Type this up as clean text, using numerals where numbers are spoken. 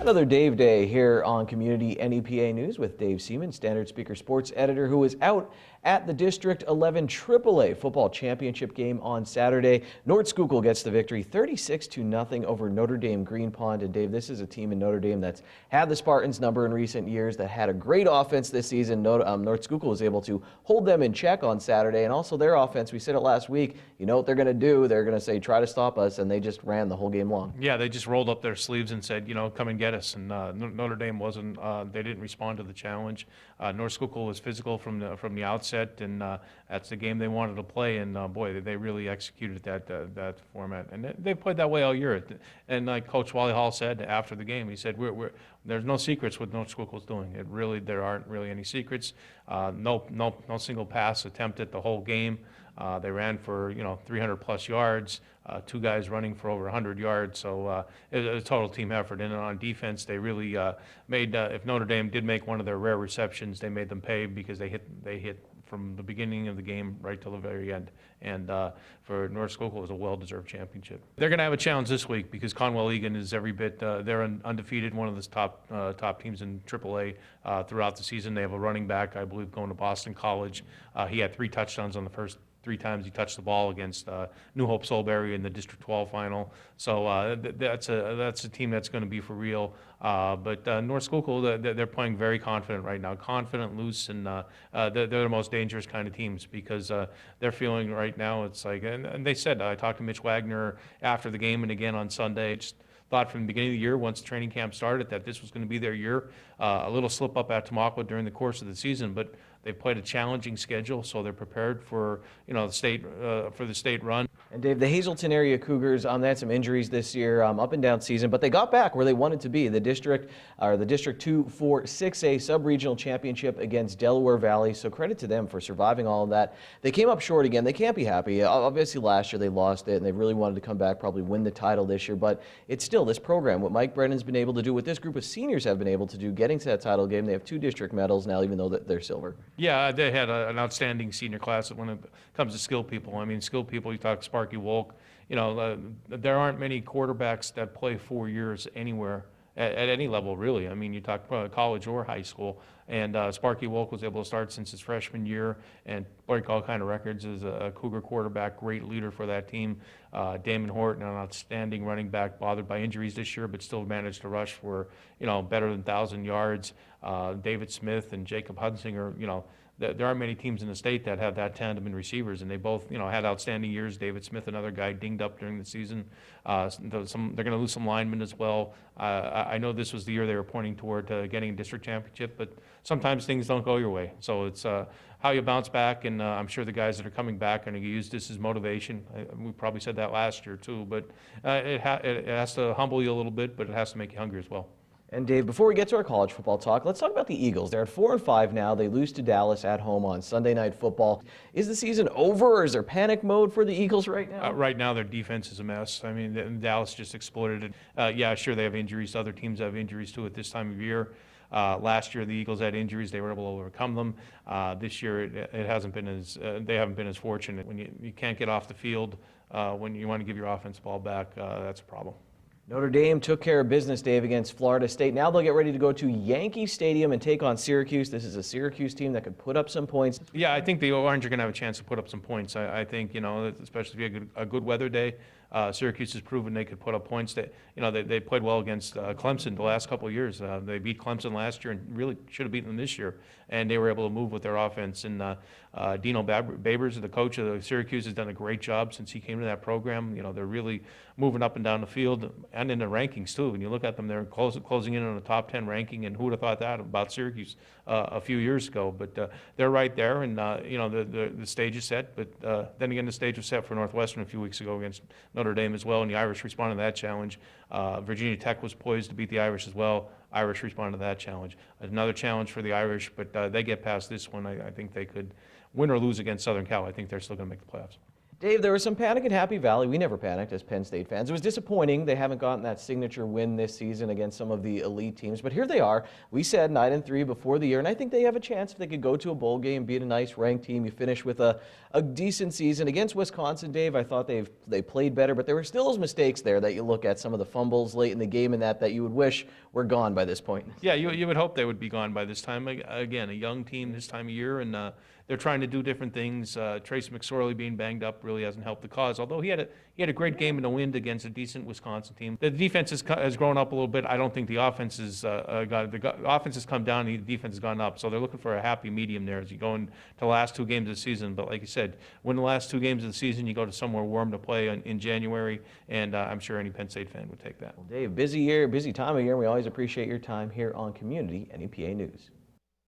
Another Dave Day here on Community NEPA News with Dave Seaman, Standard Speaker Sports Editor, who is out at the District 11 AAA Football Championship game on Saturday. North Schuylkill gets the victory 36-0 over Notre Dame Green Pond. And Dave, this is a team in Notre Dame that's had the Spartans number in recent years, that had a great offense this season. North Schuylkill was able to hold them in check on Saturday, and also their offense, we said it last week, you know what they're going to do? They're going to say, try to stop us, and they just ran the whole game long. Yeah, they just rolled up their sleeves and said, you know, come and get us. And Notre Dame wasn't, they didn't respond to the challenge. North Schuylkill was physical from the outset, and that's the game they wanted to play. And boy, they really executed that format. And they've played that way all year. And like Coach Wally Hall said after the game, he said, there's no secrets what North Schuylkill's doing. There aren't really any secrets. No single pass attempted the whole game. They ran for 300 plus yards. Two guys running for over 100 yards. So it was a total team effort. And on defense, they really made. If Notre Dame did make one of their rare receptions, they made them pay because they hit from the beginning of the game right till the very end. And for North Schuylkill, it was a well-deserved championship. They're going to have a challenge this week because Conwell Egan is every bit. They're undefeated, one of the top teams in AAA throughout the season. They have a running back, I believe, going to Boston College. He had 3 touchdowns on the first 3 times he touched the ball against New Hope Soulbury in the District 12 final. So that's a team that's going to be for real. But North Schuylkill, they're playing very confident right now, confident, loose, and they're the most dangerous kind of teams because they're feeling right now. It's like, and they said, I talked to Mitch Wagner after the game and again on Sunday. Just thought from the beginning of the year, once training camp started, that this was going to be their year. A little slip up at Tamaqua during the course of the season, but they've played a challenging schedule, so they're prepared for the state run. And Dave, the Hazleton area Cougars, they had some injuries this year, up and down season, but they got back where they wanted to be. The District 2-4-6A sub-regional championship against Delaware Valley. So credit to them for surviving all of that. They came up short again. They can't be happy. Obviously last year they lost it, and they really wanted to come back, probably win the title this year. But it's still this program, what Mike Brennan's been able to do, what this group of seniors have been able to do, getting to that title game. They have 2 district medals now, even though they're silver. Yeah, they had an outstanding senior class when it comes to skilled people. I mean, skilled people, you talk Sparky Wolk, there aren't many quarterbacks that play 4 years anywhere at any level, really. I mean, you talk college or high school. And Sparky Wolk was able to start since his freshman year and break all kind of records as a Cougar quarterback, great leader for that team. Damon Horton, an outstanding running back, bothered by injuries this year, but still managed to rush for, better than 1,000 yards. David Smith and Jacob Hudsinger, there aren't many teams in the state that have that tandem in receivers, and they both, had outstanding years. David Smith, another guy, dinged up during the season. They're going to lose some linemen as well. I know this was the year they were pointing toward getting a district championship, but sometimes things don't go your way. So it's how you bounce back, and I'm sure the guys that are coming back are going to use this as motivation. We probably said that last year too, but it has to humble you a little bit, but it has to make you hungry as well. And Dave, before we get to our college football talk, let's talk about the Eagles. They're at 4-5 now. They lose to Dallas at home on Sunday Night Football. Is the season over, or is there panic mode for the Eagles right now? Right now, their defense is a mess. I mean, Dallas just exploded it. Yeah, sure, they have injuries. Other teams have injuries too at this time of year. Last year, the Eagles had injuries. They were able to overcome them. This year, it hasn't been as they haven't been as fortunate. When you can't get off the field, when you want to give your offense ball back, that's a problem. Notre Dame took care of business, Dave, against Florida State. Now they'll get ready to go to Yankee Stadium and take on Syracuse. This is a Syracuse team that could put up some points. Yeah, I think the Orange are going to have a chance to put up some points. I think, especially if you have a good weather day, Syracuse has proven they could put up points. They played well against Clemson the last couple of years. They beat Clemson last year and really should have beaten them this year. And they were able to move with their offense. And Dino Babers, the coach of Syracuse, has done a great job since he came to that program. They're really moving up and down the field and in the rankings too. When you look at them, they're closing in on a top 10 ranking. And who would have thought that about Syracuse a few years ago? But they're right there, and the stage is set. But then again, the stage was set for Northwestern a few weeks ago against Notre Dame as well, and the Irish responded to that challenge. Virginia Tech was poised to beat the Irish as well. Irish responded to that challenge. Another challenge for the Irish, but they get past this one. I think they could win or lose against Southern Cal. I think they're still going to make the playoffs. Dave, there was some panic in Happy Valley. We never panicked as Penn State fans. It was disappointing they haven't gotten that signature win this season against some of the elite teams, but here they are. We said 9-3 before the year, and I think they have a chance if they could go to a bowl game, beat a nice ranked team. You finish with a decent season against Wisconsin. Dave, I thought they played better, but there were still those mistakes there that you look at, some of the fumbles late in the game and that you would wish were gone by this point. Yeah, you would hope they would be gone by this time. Again, a young team this time of year, and they're trying to do different things. Trace McSorley being banged up really hasn't helped the cause, although he had a great game in the wind against a decent Wisconsin team. The defense has grown up a little bit. I don't think the offense offense has come down and the defense has gone up, so they're looking for a happy medium there as you go into the last 2 games of the season. But like you said, win the last 2 games of the season, you go to somewhere warm to play in January, and I'm sure any Penn State fan would take that. Well, Dave, busy year, busy time of year, and we always appreciate your time here on Community NEPA News.